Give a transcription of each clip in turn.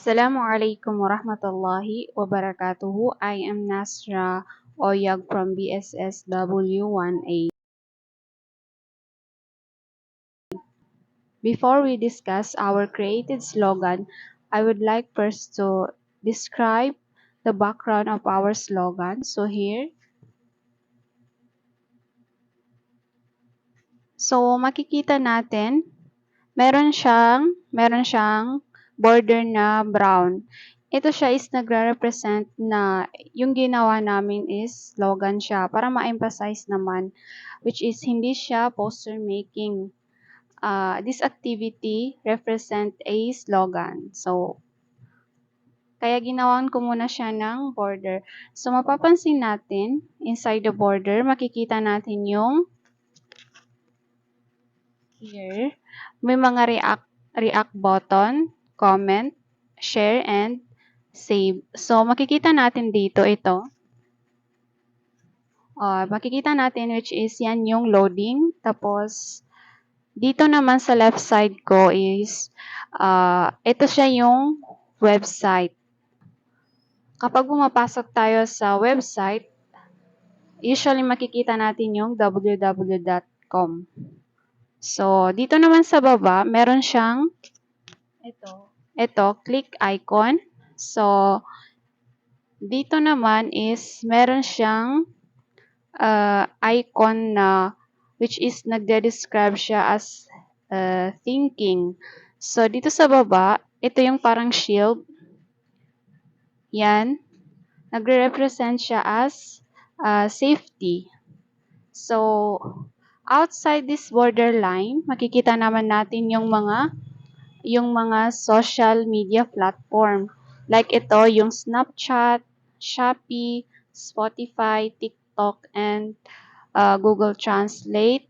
Assalamualaikum warahmatullahi wabarakatuh. I am Nasra Oyag from BSSW1A. Before we discuss our created slogan, I would like first to describe the background of our slogan. Makikita natin, meron siyang border na brown. Ito siya is nagre-represent na yung ginawa namin is slogan siya para ma-emphasize naman, which is hindi siya poster making. This activity represent a slogan. Kaya ginawan ko muna siya ng border. So, mapapansin natin, inside the border, makikita natin yung here, may mga react button, comment, share, and save. So, makikita natin dito ito. Makikita natin which is yan yung loading. Tapos, dito naman sa left side ko is, ito siya yung website. Kapag pumapasok tayo sa website, usually makikita natin yung www.com. So, dito naman sa baba, meron siyang ito, click icon. So, dito naman is meron siyang icon na which is nagde-describe siya as thinking. So, dito sa baba, ito yung parang shield. Yan. Nagre-represent siya as safety. So, outside this borderline, makikita naman natin yung mga social media platform. Like ito, yung Snapchat, Shopee, Spotify, TikTok, and Google Translate.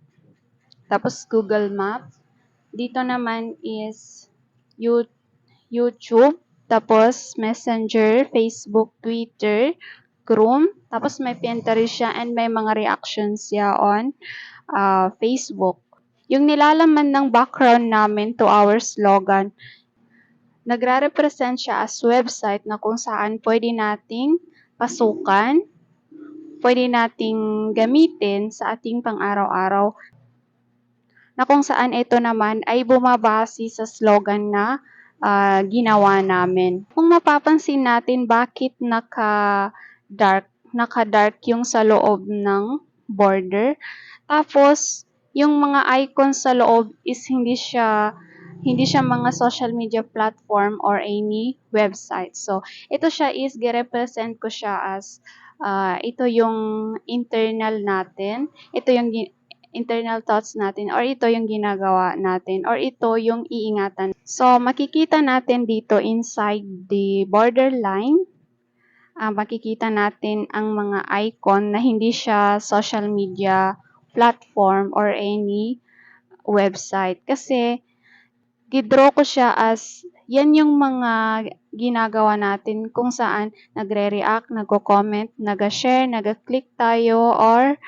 Tapos Google Maps. Dito naman is YouTube. Tapos Messenger, Facebook, Twitter, Chrome. Tapos may Pinterest siya and may mga reactions siya on Facebook. Yung nilalaman ng background namin to our slogan, nagre-represent siya as website na kung saan pwede nating pasukan, pwede nating gamitin sa ating pang-araw-araw, na kung saan ito naman ay bumabase sa slogan na ginawa namin. Kung mapapansin natin bakit naka-dark yung sa loob ng border, tapos yung mga icons sa loob is hindi siya mga social media platform or any website. So, ito siya is gi-represent ko siya as ito yung internal natin, ito yung internal thoughts natin, or ito yung ginagawa natin, or ito yung iingatan. So, makikita natin dito inside the borderline, makikita natin ang mga icon na hindi siya social media platform or any website. Kasi, gidraw ko siya as yan yung mga ginagawa natin kung saan nagre-react, nagko-comment, nag-share, nag-click tayo, or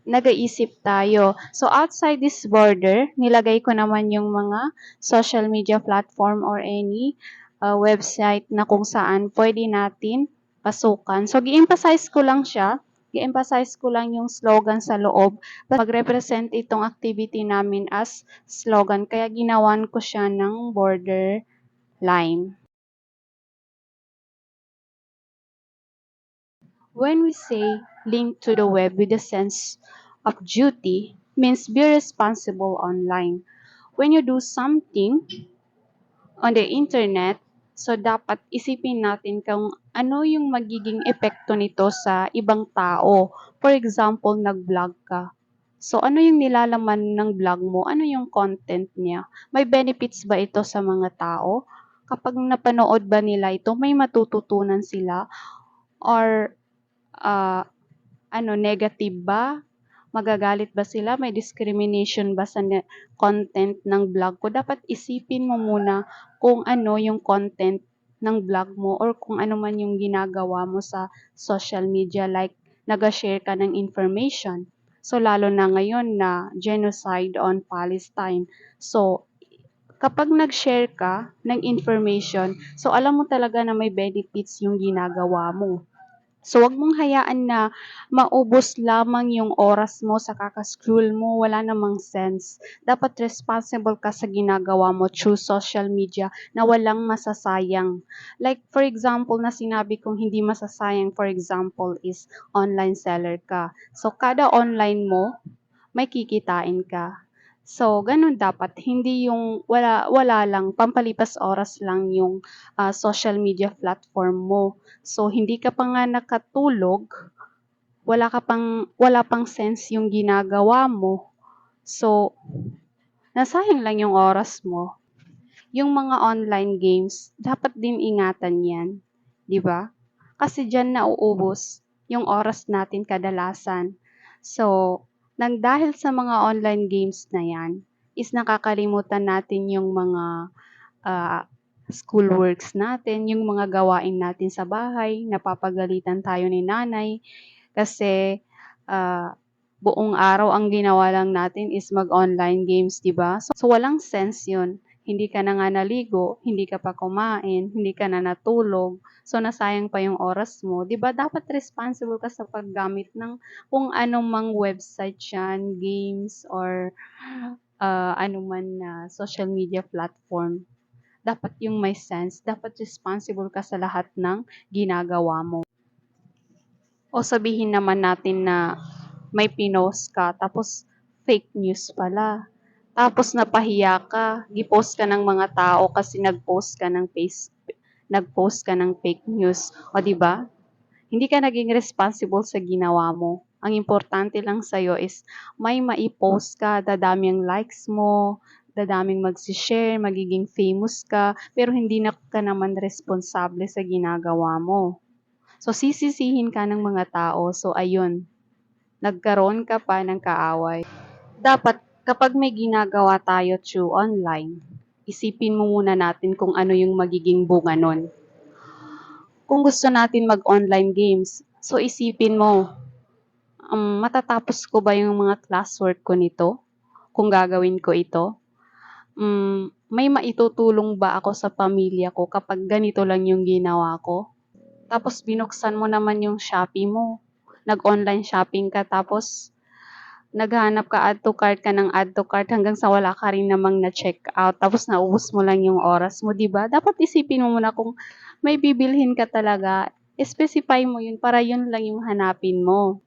nag-iisip tayo. So, outside this border, nilagay ko naman yung mga social media platform or any website na kung saan pwede natin pasukan. So, gi-emphasize ko lang siya. I-emphasize ko lang yung slogan sa loob. Mag-represent itong activity namin as slogan. Kaya ginawan ko siya ng border line. When we say link to the web with a sense of duty, means be responsible online. When you do something on the internet, so dapat isipin natin kung ano yung magiging epekto nito sa ibang tao. For example, nag-vlog ka. So, ano yung nilalaman ng vlog mo? Ano yung content niya? May benefits ba ito sa mga tao? Kapag napanood ba nila ito, may matututunan sila? Or negative ba? Magagalit ba sila? May discrimination ba sa content ng vlog ko? Dapat isipin mo muna kung ano yung content ng vlog mo or kung ano man yung ginagawa mo sa social media, like nag-share ka ng information. So, lalo na ngayon na genocide on Palestine. So, kapag nag-share ka ng information, so alam mo talaga na may benefits yung ginagawa mo. So, wag mong hayaan na maubos lamang yung oras mo sa kaka-scroll mo, wala namang sense. Dapat responsible ka sa ginagawa mo through social media na walang masasayang. Like, for example, na sinabi kong hindi masasayang, for example, is online seller ka. So, kada online mo, may kikitain ka. So, ganun dapat. Hindi yung wala lang, pampalipas oras lang yung social media platform mo. So, hindi ka pa nga nakatulog, wala pang sense yung ginagawa mo. So, nasayang lang yung oras mo. Yung mga online games, dapat din ingatan yan. Di ba? Kasi dyan nauubos yung oras natin kadalasan. So, nang dahil sa mga online games na yan, is nakakalimutan natin yung mga ah, schoolworks natin, yung mga gawain natin sa bahay, napapagalitan tayo ni nanay kasi buong araw ang ginawa lang natin is mag-online games, 'di ba? So walang sense 'yun. Hindi ka na nga naligo, hindi ka pa kumain, hindi ka na natulog. So nasayang pa yung oras mo. 'Di ba dapat responsible ka sa paggamit ng kung anong mang website 'yan, games or anuman na social media platform. Dapat yung may sense, dapat responsible ka sa lahat ng ginagawa mo. O sabihin naman natin na may pinost ka tapos fake news pala. Tapos napahiya ka, gi-post ka ng mga tao kasi nag-post ka ng fake news. O 'di ba? Hindi ka naging responsible sa ginawa mo. Ang importante lang sa'yo is may mai-post ka, dadami ang likes mo, dadaming magsi-share, magiging famous ka, pero hindi na ka naman responsable sa ginagawa mo. So, sisisihin ka ng mga tao. So, ayun, nagkaroon ka pa ng kaaway. Dapat, kapag may ginagawa tayo through online, isipin mo muna natin kung ano yung magiging bunga nun. Kung gusto natin mag-online games, so isipin mo, matatapos ko ba yung mga classwork ko nito? Kung gagawin ko ito? May maitutulong ba ako sa pamilya ko kapag ganito lang yung ginawa ko? Tapos binuksan mo naman yung Shopee mo. Nag-online shopping ka tapos naghanap ka add to cart ka ng add to cart hanggang sa wala ka rin namang na-check out. Tapos naubos mo lang yung oras mo, 'di ba? Dapat isipin mo muna kung may bibilhin ka talaga, specify mo yun para yun lang yung hanapin mo.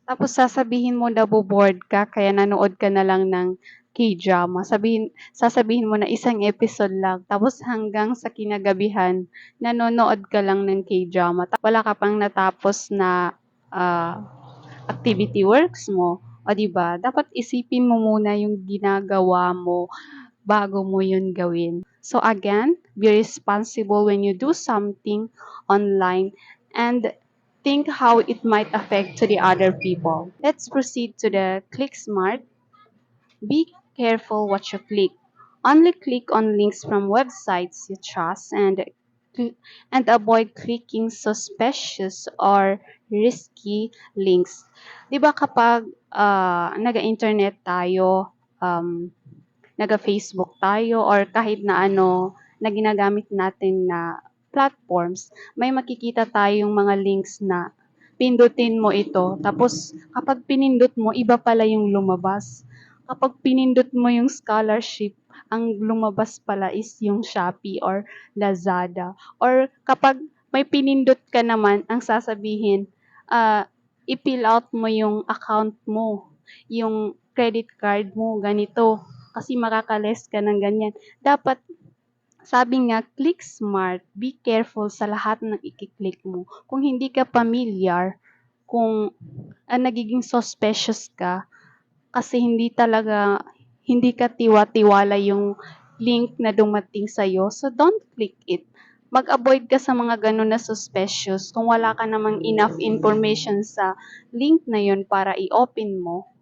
Tapos sasabihin mo nabo-bored ka kaya nanood ka na lang ng K-drama. Sasabihin mo na isang episode lang. Tapos hanggang sa kinagabihan, nanonood ka lang ng K-drama. Wala ka pang natapos na ah, activity works mo. O 'di ba? Dapat isipin mo muna yung ginagawa mo bago mo yun gawin. So again, be responsible when you do something online and think how it might affect to the other people. Let's proceed to the Click Smart. Be careful what you click. Only click on links from websites you trust and avoid clicking suspicious or risky links. 'Di ba kapag naga-internet tayo, naga-Facebook tayo or kahit na ano na ginagamit natin na platforms, may makikita tayong mga links na pindutin mo ito. Tapos kapag pinindot mo, iba pala yung lumabas. Kapag pinindot mo yung scholarship, ang lumabas pala is yung Shopee or Lazada. Or kapag may pinindot ka naman, ang sasabihin, i-fill out mo yung account mo, yung credit card mo, ganito kasi makaka-less ka ng ganyan. Dapat, sabi nga, click smart, be careful sa lahat ng i-click mo. Kung hindi ka familiar, kung nagiging suspicious ka, kasi hindi ka tiwa-tiwala yung link na dumating sa'yo, so don't click it. Mag-avoid ka sa mga ganun na suspicious. Kung wala ka namang enough information sa link na yun para i-open mo,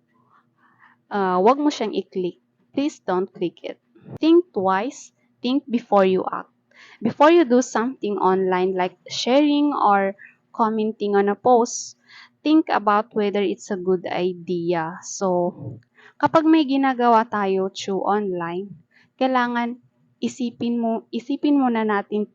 wag mo siyang i-click. Please don't click it. Think twice, think before you act. Before you do something online like sharing or commenting on a post, think about whether it's a good idea. So, kapag may ginagawa tayo through online, kailangan isipin muna natin,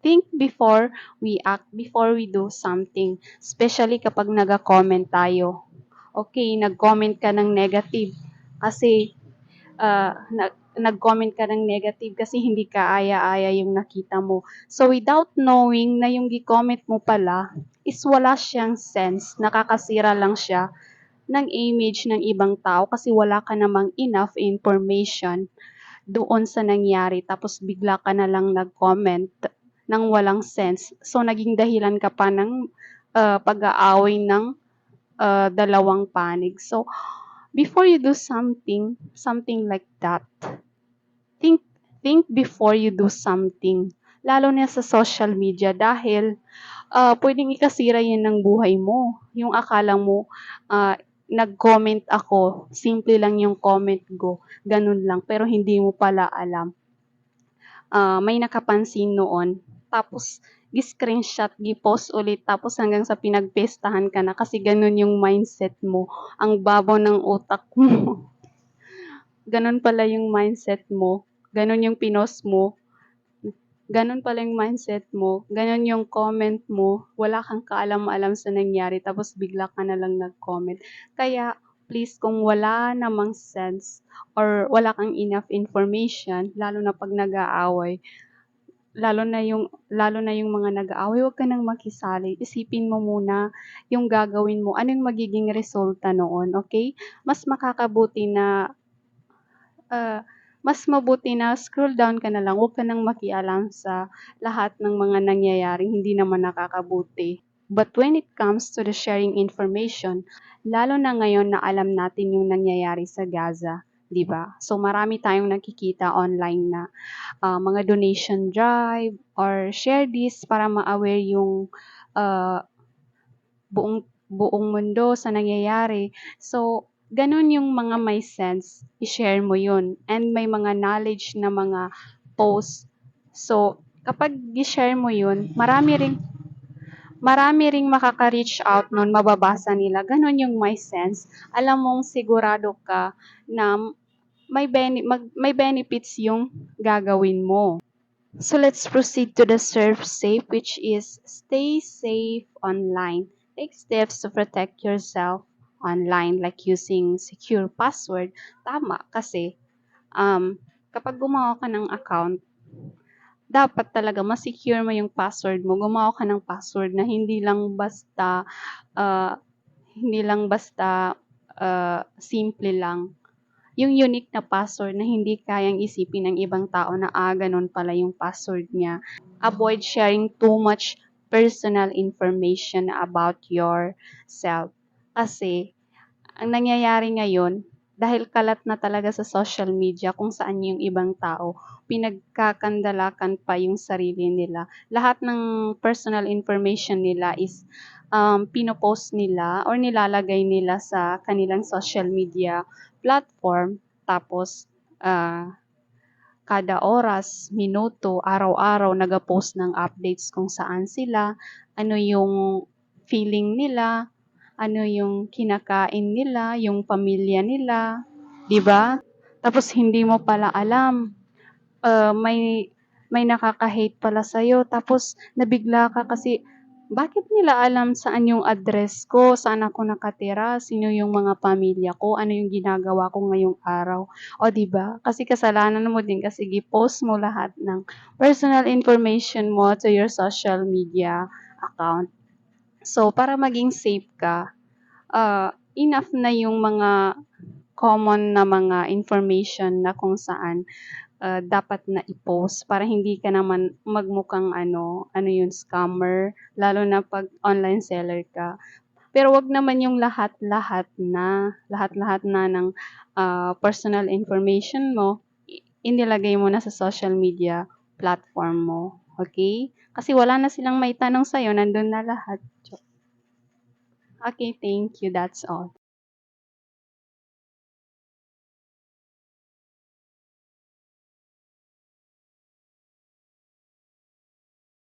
think before we act, before we do something, especially kapag naga-comment tayo. Okay, nag-comment ka ng negative kasi nag-comment ka ng negative kasi hindi ka aya-aya yung nakita mo. So without knowing na yung gi-comment mo pala is wala siyang sense, nakakasira lang siya ng image ng ibang tao kasi wala ka namang enough information doon sa nangyari tapos bigla ka na lang nag-comment ng walang sense. So naging dahilan ka pa ng pag-aaway ng dalawang panig. So before you do something like that, think think before you do something. Lalo na sa social media dahil pwedeng ikasira yan ng buhay mo. Yung akala mo, nag-comment ako, simple lang yung comment ko, ganun lang, pero hindi mo pala alam. May nakapansin noon, tapos gi-screenshot, gi-post ulit, tapos hanggang sa pinagpestahan ka na kasi ganun yung mindset mo, ang babaw ng utak mo. Ganun pala yung mindset mo, ganun yung pinost mo, ganun pala yung mindset mo, ganun yung comment mo, wala kang kaalam-alam sa nangyari tapos bigla ka na lang nag-comment. Kaya please kung wala namang sense or wala kang enough information, lalo na 'pag nag-aaway, lalo na yung mga nag-aaway, huwag ka nang makisali. Isipin mo muna yung gagawin mo, ano yung magiging resulta noon, okay? Mas makakabuti na mas mabuti na scroll down ka na lang, huwag ka nang makialam sa lahat ng mga nangyayaring hindi naman nakakabuti. But when it comes to the sharing information, lalo na ngayon na alam natin yung nangyayari sa Gaza, 'di ba? So marami tayong nakikita online na mga donation drive or share this para ma-aware yung uh, buong mundo sa nangyayari. So, ganun yung mga may sense, i-share mo yun. And may mga knowledge na mga post. So, kapag i-share mo yun, marami ring makaka-reach out nun, mababasa nila. Ganun yung may sense. Alam mong sigurado ka na may benefits yung gagawin mo. So let's proceed to the serve safe, which is stay safe online. Take steps to protect yourself online, like using secure password. Tama, kasi kapag gumawa ka ng account, dapat talaga ma-secure mo yung password mo. Gumawa ka ng password na uh, hindi lang basta simple lang. Yung unique na password na hindi kayang isipin ng ibang tao na ganun pala yung password niya. Avoid sharing too much personal information about yourself. Kasi ang nangyayari ngayon, dahil kalat na talaga sa social media kung saan yung ibang tao, pinagkakandalakan pa yung sarili nila. Lahat ng personal information nila is pinopost nila or nilalagay nila sa kanilang social media platform. Tapos, kada oras, minuto, araw-araw nag-post ng updates kung saan sila, ano yung feeling nila, ano yung kinakain nila, yung pamilya nila, 'di ba? Tapos hindi mo pala alam, may nakaka-hate pala sa'yo tapos nabigla ka kasi bakit nila alam saan yung address ko, saan ako nakatira, sino yung mga pamilya ko, ano yung ginagawa ko ngayong araw. O 'di ba? Kasi kasalanan mo din kasi gi-post mo lahat ng personal information mo to your social media account. So para maging safe ka, enough na yung mga common na mga information na kung saan dapat na i-post para hindi ka naman magmukhang ano yun, scammer, lalo na 'pag online seller ka. Pero 'wag naman yung lahat-lahat na ng personal information mo inilagay mo na sa social media platform mo, okay? Kasi wala na silang maitanong sa'yo, nandun na lahat. Okay, thank you. That's all.